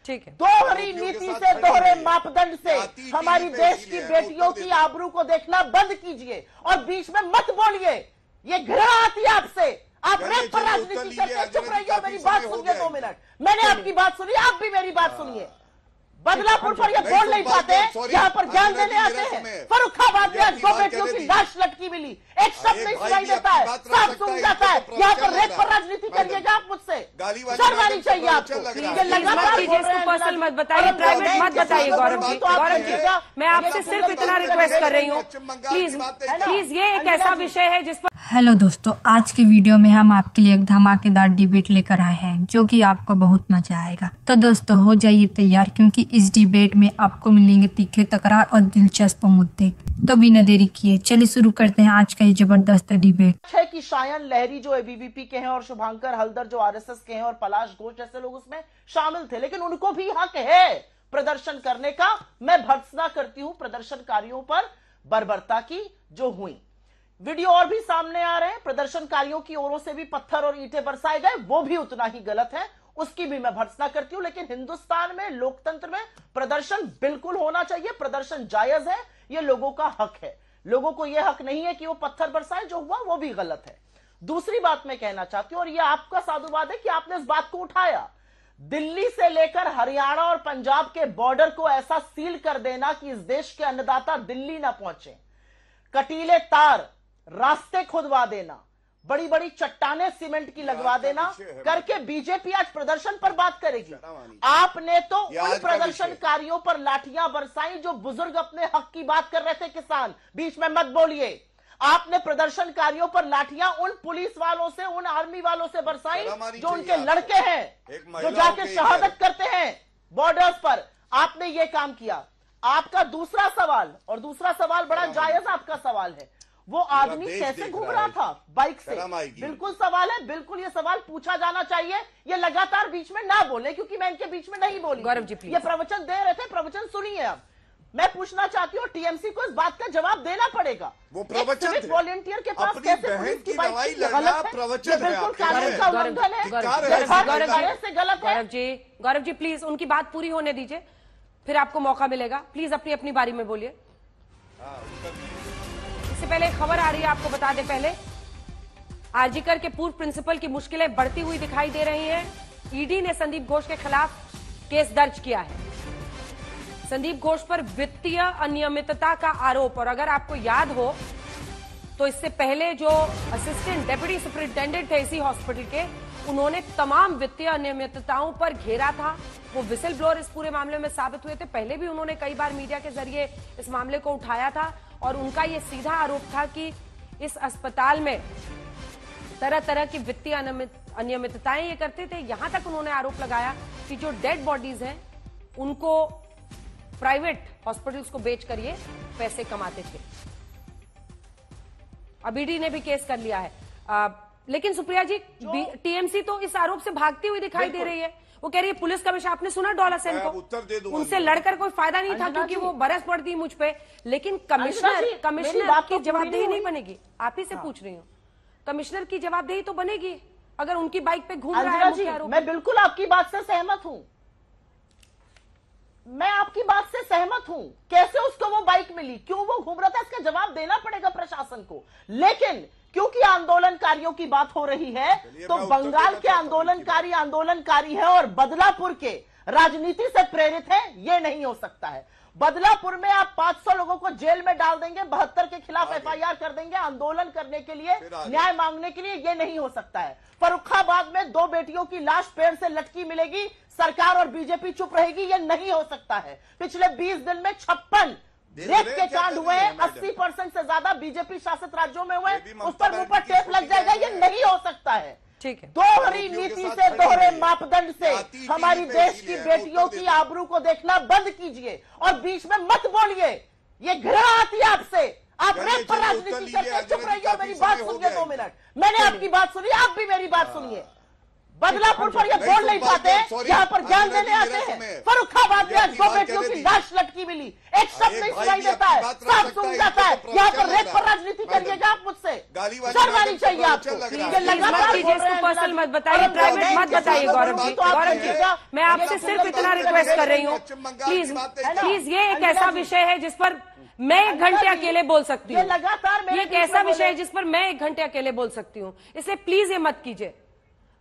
ठीक है। दोहरी नीति से, दोहरे मापदंड से हमारी देश की बेटियों की आबरू को देखना बंद कीजिए और बीच में मत बोलिए। ये घृणा आती है आपसे। आप रेप पर राजनीति करते हैं। चुप रहिए और मेरी बात सुनिए 2 मिनट। मैंने आपकी बात सुनी, आप भी मेरी बात सुनिए। बदलापुर पर ये बोल नहीं पाते, यहाँ पर ज्ञान देने आते हैं। फर्रुखाबाद में 2 बेटियों की लाश लटकी मिली, एक शब्द नहीं सुनाई देता है, साफ सुन जाता है। यहाँ पर रेप पर राजनीति करिएगा आप मुझसे, शर्म आनी चाहिए आपको। ये लगातार इसको पर्सनल मत बताइए, प्राइवेट मत बताइए गौरव जी। गौरव जी, मैं आपसे सिर्फ इतना रिक्वेस्ट कर रही हूँ, प्लीज ये एक ऐसा विषय है जिस पर। हेलो दोस्तों, आज की वीडियो में हम आपके लिए एक धमाकेदार डिबेट लेकर आए हैं जो कि आपको बहुत मजा आएगा। तो दोस्तों हो जाइए तैयार, क्योंकि इस डिबेट में आपको मिलेंगे तीखे तकरार और दिलचस्प मुद्दे। तो बिना देरी किए चलिए शुरू करते हैं आज का ये जबरदस्त डिबेट। है कि शायन लहरी जो एबीवीपी के हैं और शुभांकर हल्दर जो आरएसएस के हैं और पलाश घोष जैसे लोग उसमें शामिल थे, लेकिन उनको भी हक है प्रदर्शन करने का। मैं भर्त्सना करती हूं प्रदर्शनकारियों पर बर्बरता की जो हुई। वीडियो और भी सामने आ रहे हैं, प्रदर्शनकारियों की ओरों से भी पत्थर और ईंटें बरसाए गए, वो भी उतना ही गलत है, उसकी भी मैं भर्त्सना करती हूं। लेकिन हिंदुस्तान में, लोकतंत्र में प्रदर्शन बिल्कुल होना चाहिए, प्रदर्शन जायज है, ये लोगों का हक है। लोगों को यह हक नहीं है कि वो पत्थर बरसाए, जो हुआ वो भी गलत है। दूसरी बात मैं कहना चाहती हूं, और यह आपका साधुवाद है कि आपने इस बात को उठाया। दिल्ली से लेकर हरियाणा और पंजाब के बॉर्डर को ऐसा सील कर देना कि इस देश के अन्नदाता दिल्ली ना पहुंचे, कटीले तार, रास्ते खुदवा देना, बड़ी बड़ी चट्टाने सीमेंट की लगवा देना करके बीजेपी आज प्रदर्शन पर बात करेगी। आपने तो उन प्रदर्शनकारियों पर लाठियां बरसाई जो बुजुर्ग अपने हक की बात कर रहे थे। किसान, बीच में मत बोलिए। आपने प्रदर्शनकारियों पर लाठियां उन पुलिस वालों से, उन आर्मी वालों से बरसाई जो उनके लड़के हैं, जो जाके शहादत करते हैं बॉर्डर्स पर। आपने ये काम किया। आपका दूसरा सवाल, और दूसरा सवाल बड़ा जायज आपका सवाल है, वो आदमी कैसे घूम रहा था बाइक से, बिल्कुल सवाल है, बिल्कुल ये सवाल पूछा जाना चाहिए। ये लगातार बीच में ना बोले, क्योंकि मैं इनके बीच में नहीं बोली। गौरव जी ये प्रवचन दे रहे थे, प्रवचन सुनिए। अब मैं पूछना चाहती हूँ, टीएमसी को इस बात का जवाब देना पड़ेगा। वो प्रवचन वॉलंटियर के पास कैसे पुलिस की बाइक गलत है, बिल्कुल कानून का उल्लंघन है, से गलत है। गौरव जी प्लीज उनकी बात पूरी होने दीजिए, फिर आपको मौका मिलेगा। प्लीज अपनी अपनी बारी में बोलिए। इससे पहले एक खबर आ रही है, आपको बता दें पहले, आरजीकर के पूर्व प्रिंसिपल की मुश्किलें बढ़ती हुई दिखाई दे रही हैं। ईडी ने संदीप घोष के खिलाफ केस दर्ज किया है। संदीप घोष पर वित्तीय अनियमितता का आरोप, और अगर आपको याद हो तो इससे पहले जो असिस्टेंट डेप्यूटी सुपरिंटेंडेंट थे इसी हॉस्पिटल के, उन्होंने तमाम वित्तीय अनियमितताओं पर घेरा था। वो विसल ब्लोअर इस पूरे मामले में साबित हुए थे। पहले भी उन्होंने कई बार मीडिया के जरिए इस मामले को उठाया था, और उनका ये सीधा आरोप था कि इस अस्पताल में तरह तरह की वित्तीय अनियमितताएं ये करते थे। यहां तक उन्होंने आरोप लगाया कि जो डेड बॉडीज हैं उनको प्राइवेट हॉस्पिटल्स को बेचकर ये पैसे कमाते थे। अब ईडी ने भी केस कर लिया है। लेकिन सुप्रिया जी, टीएमसी तो इस आरोप से भागती हुई दिखाई दे रही है। वो कह रही है पुलिस कमिश्नर, आपने सुना डॉलर सेन को, उत्तर दे दूंगा, उनसे लड़कर कोई फायदा नहीं था क्योंकि वो बरस पड़ती मुझ पे। लेकिन कमिश्नर की जवाबदेही नहीं बनेगी। आप ही से पूछ रही हूँ, कमिश्नर की जवाबदेही तो बनेगी अगर उनकी बाइक पे घूम रहा है मुख्य आरोपी। मैं बिल्कुल आपकी बात से सहमत हूं, मैं आपकी बात से सहमत हूं। कैसे उसको वो बाइक मिली, क्यों वो घूम रहा था, इसका जवाब देना पड़ेगा प्रशासन को। लेकिन क्योंकि आंदोलनकारियों की बात हो रही है, तो बंगाल के आंदोलनकारी है और बदलापुर के राजनीति से प्रेरित है, ये नहीं हो सकता है। बदलापुर में आप 500 लोगों को जेल में डाल देंगे, 72 के खिलाफ एफआईआर कर देंगे आंदोलन करने के लिए, न्याय मांगने के लिए, ये नहीं हो सकता है। फर्रुखाबाद में 2 बेटियों की लाश पेड़ से लटकी मिलेगी, सरकार और बीजेपी चुप रहेगी, ये नहीं हो सकता है। पिछले 20 दिन में 56 रेप के कांड हुए, 80% से ज्यादा बीजेपी शासित राज्यों में हुए, उस पर मुंह पर टेप लग जाएगा, ये नहीं हो सकता है। ठीक है। दोहरी नीति से, दोहरे मापदंड से हमारी देश की बेटियों की आबरू को देखना बंद कीजिए और बीच में मत बोलिए। ये घृणा आती है आपसे। आप रेप पर राजनीति करते हैं। चुप रहिए और मेरी बात सुनिए 2 मिनट। मैंने आपकी बात सुनी, आप भी मेरी बात सुनिए। बदलापुर पर ये बोल नहीं पाते, यहाँ पर ज्ञान देने आते हैं। फर्रुखाबाद में 2 बेटियों की लाश लटकी मिली, एक शब्द नहीं सुनाई देता है, साफ सुन जाता है। यहाँ पर रेप पर राजनीति करिएगा आप मुझसे, शर्मानी चाहिए आपको। प्लीज मत कीजिए इसको पर्सनल मत बताइए, प्राइवेट मत बताइए गौरव जी। गौरव जी मैं आपसे सिर्फ इतना रिक्वेस्ट कर रही हूँ, प्लीज ये एक ऐसा विषय है जिस पर मैं 1 घंटे अकेले बोल सकती हूँ। ये एक ऐसा विषय है जिस पर मैं 1 घंटे अकेले बोल सकती हूँ, इसलिए प्लीज ये मत कीजिए।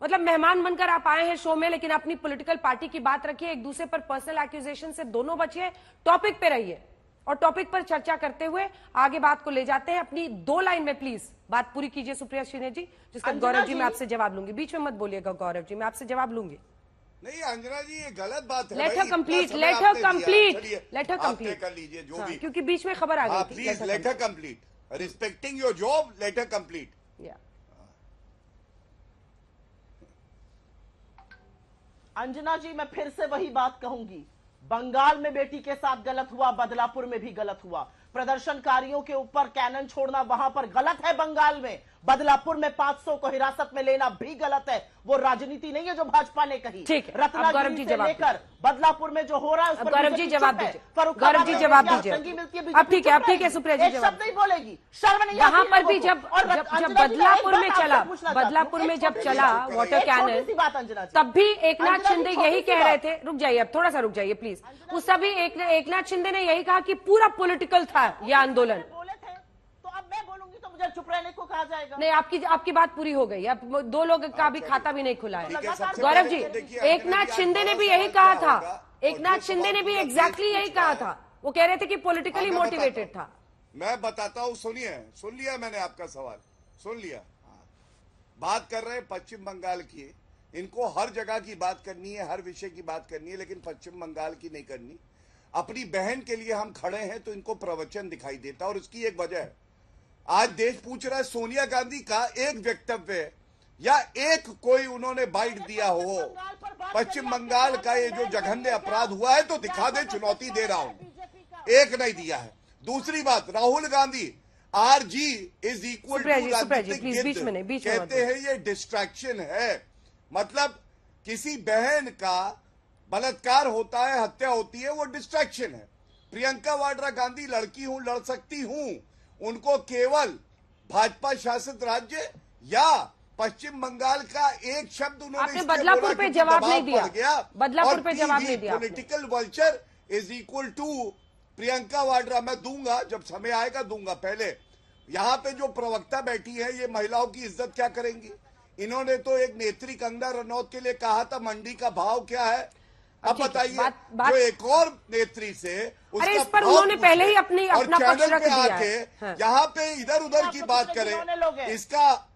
मतलब मेहमान बनकर आप आए हैं शो में, लेकिन अपनी पॉलिटिकल पार्टी की बात रखिए, एक दूसरे पर पर्सनल एक्यूजेशन से दोनों बचिए, टॉपिक पे रहिए और टॉपिक पर चर्चा करते हुए आगे बात को ले जाते हैं। अपनी 2 लाइन में प्लीज बात पूरी कीजिए सुप्रिया श्रीने जी, जिसका गौरव जी मैं आपसे जवाब लूंगी। बीच में मत बोलिएगा गौरव जी, मैं आपसे जवाब लूंगी। नहीं अंजना जी ये गलत बात है। Late her complete, late her complete कर लीजिए जो भी, क्योंकि बीच में खबर आ गई थी। Please let her complete, respecting your job, let her complete. Anjana ji मैं फिर से वही बात कहूंगी, बंगाल में बेटी के साथ गलत हुआ, बदलापुर में भी गलत हुआ। प्रदर्शनकारियों के ऊपर कैनन छोड़ना वहां पर गलत है बंगाल में, बदलापुर में 500 को हिरासत में लेना भी गलत है। वो राजनीति नहीं है जो भाजपा ने कही। रत्नागिरी से लेकर बदलापुर में जो हो रहा है, गौरव जी जवाब दीजिए, गौरव जी जवाब दीजिए। अब ठीक है सुप्रिया जी शब्द नहीं बोलेगी, शर्म नहीं। वहां पर भी जब बदलापुर में चला, बदलापुर में जब चला वाटर कैनन, तब भी एकनाथ शिंदे यही कह रहे थे, रुक जाइए अब थोड़ा सा रुक जाइए प्लीज। उस सभी एकनाथ शिंदे ने यही कहा कि पूरा पॉलिटिकल था यह आंदोलन। बोले थे तो अब मैं बोलूंगी तो मुझे चुप रहने को कहा जाएगा। नहीं आपकी बात पूरी हो गई, अब 2 लोग का भी खाता भी नहीं खुला है। गौरव जी एकनाथ शिंदे ने भी यही कहा था, एकनाथ शिंदे ने भी एग्जैक्टली यही कहा था। वो कह रहे थे कि पॉलिटिकली मोटिवेटेड था। मैं बताता हूँ, सुनिए, सुन लिया मैंने आपका सवाल, सुन लिया। बात कर रहे हैं पश्चिम बंगाल की, इनको हर जगह की बात करनी है, हर विषय की बात करनी है, लेकिन पश्चिम बंगाल की नहीं करनी। अपनी बहन के लिए हम खड़े हैं तो इनको प्रवचन दिखाई देता, और उसकी एक वजह है। आज देश पूछ रहा है सोनिया गांधी का एक वक्तव्य या एक कोई उन्होंने बाइट दिया हो पश्चिम बंगाल का ये जो जघन्य अपराध हुआ है तो दिखा दे, चुनौती दे रहा हूं। एक नहीं दिया है। दूसरी बात, Rahul Gandhi RG is equal to राजनीतिक गिद्ध कहते हैं, ये डिस्ट्रैक्शन है। मतलब किसी बहन का बलात्कार होता है, हत्या होती है, वो डिस्ट्रैक्शन है। प्रियंका वाड्रा गांधी लड़की हूं, लड़ सकती हूं, उनको केवल भाजपा शासित राज्य या पश्चिम बंगाल का एक शब्द उन्होंने बदलापुर पे जवाब नहीं दिया, बदलापुर पे जवाब नहीं दिया। Political vulture is equal to Priyanka Vadra. मैं दूंगा, जब समय आएगा दूंगा। पहले यहाँ पे जो प्रवक्ता बैठी है, ये महिलाओं की इज्जत क्या करेंगी? इन्होंने तो एक नेत्री कंगना रनौत के लिए कहा था मंडी का भाव क्या है। अब बताइए, जो एक और नेत्री से अरे इस पर उन्होंने पहले ही अपना पक्ष रख दिया है। यहाँ पे इधर उधर की बात करें, इसका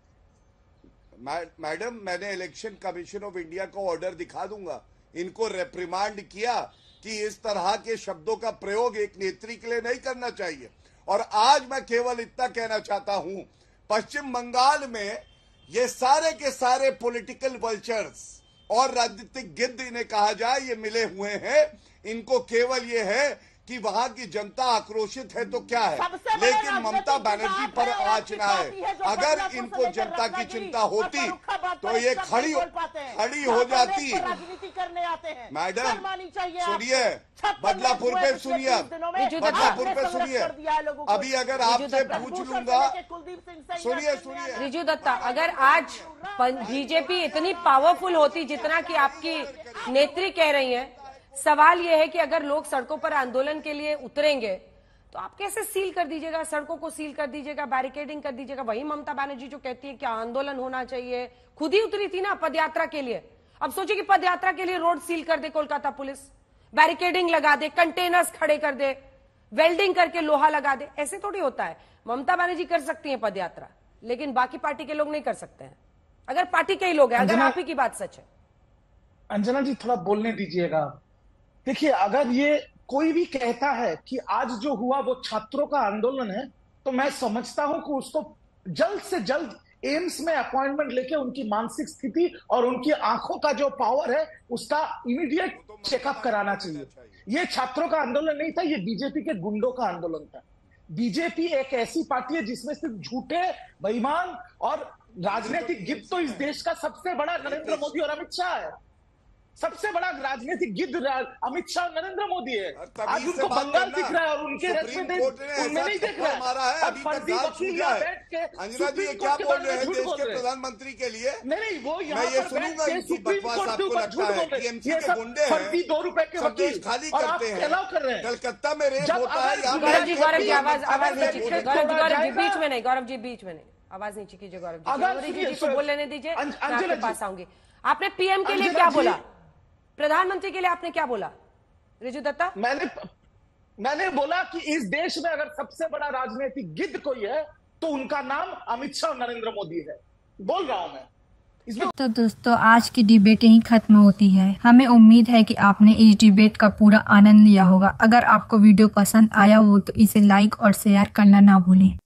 मैडम मैंने इलेक्शन कमीशन ऑफ इंडिया को ऑर्डर दिखा दूंगा। इनको रेप्रिमांड किया कि इस तरह के शब्दों का प्रयोग एक नेत्री के लिए नहीं करना चाहिए। और आज मैं केवल इतना कहना चाहता हूं, पश्चिम बंगाल में ये सारे के सारे पॉलिटिकल वल्चर्स और राजनीतिक गिद्ध इन्हें कहा जाए, ये मिले हुए हैं। इनको केवल ये है कि वहां की जनता आक्रोशित है तो क्या है, लेकिन ममता बनर्जी पर आँचना है। अगर इनको जनता की चिंता होती तो ये खड़ी हो जाती। मैडम सुनिए, बदलापुर पे सुनिए, बदलापुर पे सुनिए। अभी अगर आपसे पूछ लूंगा, सुनिए रिजू दत्ता, अगर आज बीजेपी इतनी पावरफुल होती जितना कि आपकी नेत्री कह रही है, सवाल यह है कि अगर लोग सड़कों पर आंदोलन के लिए उतरेंगे तो आप कैसे सील कर दीजिएगा, सड़कों को सील कर दीजिएगा, बैरिकेडिंग कर दीजिएगा। वही ममता बनर्जी जो कहती है कि आंदोलन होना चाहिए, खुद ही उतरी थी ना पदयात्रा के लिए। अब सोचिए कि पदयात्रा के लिए रोड सील कर दे कोलकाता पुलिस, बैरिकेडिंग लगा दे, कंटेनर्स खड़े कर दे, वेल्डिंग करके लोहा लगा दे। ऐसे थोड़ी होता है। ममता बनर्जी कर सकती है पदयात्रा, लेकिन बाकी पार्टी के लोग नहीं कर सकते हैं। अगर पार्टी के ही लोग हैं, अगर आप ही की बात सच है। अंजना जी थोड़ा बोलने दीजिएगा। देखिए, अगर ये कोई भी कहता है कि आज जो हुआ वो छात्रों का आंदोलन है, तो मैं समझता हूं कि उसको जल्द से जल्द एम्स में अपॉइंटमेंट लेके उनकी मानसिक स्थिति और उनकी आंखों का जो पावर है उसका इमीडिएट चेकअप कराना चाहिए। ये छात्रों का आंदोलन नहीं था, ये बीजेपी के गुंडों का आंदोलन था। बीजेपी एक ऐसी पार्टी है जिसमें सिर्फ झूठे, बेईमान और राजनीतिक गिद्ध, तो इस देश का सबसे बड़ा नरेंद्र मोदी और अमित शाह है। सबसे बड़ा राजनीतिक गिद्ध अमित शाह नरेंद्र मोदी है। तभी आज से उनको बात बंगाल करना। दिख रहा है और उनके सुप्रीम कोर्ट ने उनमें नहीं ऐसा देख रहा मारा है, और अभी तक फर्जी दाल वकील चूका यहाँ है। बैठ के अंजना जी ये सुप्रीम क्या कोर्ट के बोल बारे रहे में हैं झूठ देश बोल के रहे हैं। प्रधानमंत्री के लिए? नहीं, वो यहाँ मैं ये पर सुनूंगा बैठ के इनकी सुप्रीम बकवास कोर्ट के आपको ऊपर लगता झूठ है बोल रहे हैं। टीएमसी ये के सब गुंडे हैं, फर्जी 2 रुपए के सब देश वकील खाली और आप करते हैं। फैलाव कर रहे हैं। कलकत्ता में रेप जब होता है, अगर यहाँ गौरव जी आवाज अगर नीचे कीजिए। छोड़ा गौरव जी जाएगा- बीच में नहीं, गौरव जी बीच में नहीं, आवाज नीचे कीजिए। गौरव जी अगर गौरव सुनिए, जी को बोल लेने दीजिए, मैं अंजना आपके जी- पास आऊंगी। आपने पीएम के लिए अंजना क्या जी- बोला, प्रधानमंत्री के लिए आपने क्या बोला रिजू दत्ता? मैंने बोला कि इस देश में अगर सबसे बड़ा राजनीतिक गिद्ध कोई है तो उनका नाम अमित शाह और नरेंद्र मोदी है। बोल रहा हूं मैं इसमें। तो दोस्तों आज की डिबेट यहीं खत्म होती है। हमें उम्मीद है कि आपने इस डिबेट का पूरा आनंद लिया होगा। अगर आपको वीडियो पसंद आया हो तो इसे लाइक और शेयर करना ना भूलें।